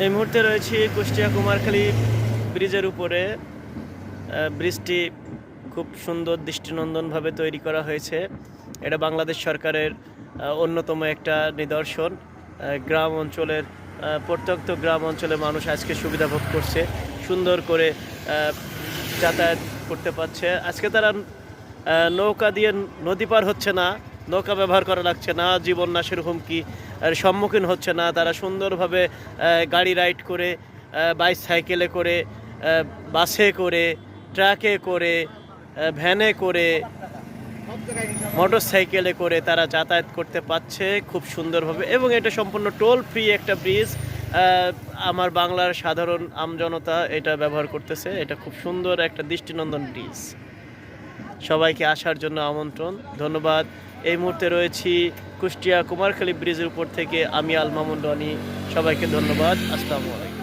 এই মুহূর্তে রয়েছি কুষ্টিয়া কুমারখালী ব্রিজের উপরে। ব্রিজটি খুব সুন্দর দৃষ্টিনন্দনভাবে তৈরি করা হয়েছে। এটা বাংলাদেশ সরকারের অন্যতম একটা নিদর্শন। গ্রাম অঞ্চলের প্রত্যন্ত গ্রাম অঞ্চলে মানুষ আজকে সুবিধা ভোগ করছে, সুন্দর করে যাতায়াত করতে পারছে। আজকে তারা নৌকা দিয়ে নদী পার হচ্ছে না, নৌকা ব্যবহার করা লাগছে না, জীবন নাশের হুমকি সম্মুখীন হচ্ছে না। তারা সুন্দরভাবে গাড়ি রাইড করে, বাইসাইকেলে করে, বাসে করে, ট্রাকে করে, ভ্যানে করে, মোটর সাইকেলে করে তারা যাতায়াত করতে পারছে খুব সুন্দরভাবে। এবং এটা সম্পূর্ণ টোল ফ্রি একটা ব্রিজ। আমার বাংলার সাধারণ আমজনতা এটা ব্যবহার করতেছে। এটা খুব সুন্দর একটা দৃষ্টিনন্দন ব্রিজ। সবাইকে আসার জন্য আমন্ত্রণ, ধন্যবাদ। এই মুহূর্তে রয়েছি কুষ্টিয়া কুমারখালী ব্রিজের উপর থেকে। আমি আল মামুন রনি। সবাইকে ধন্যবাদ। আসসালামু আলাইকুম।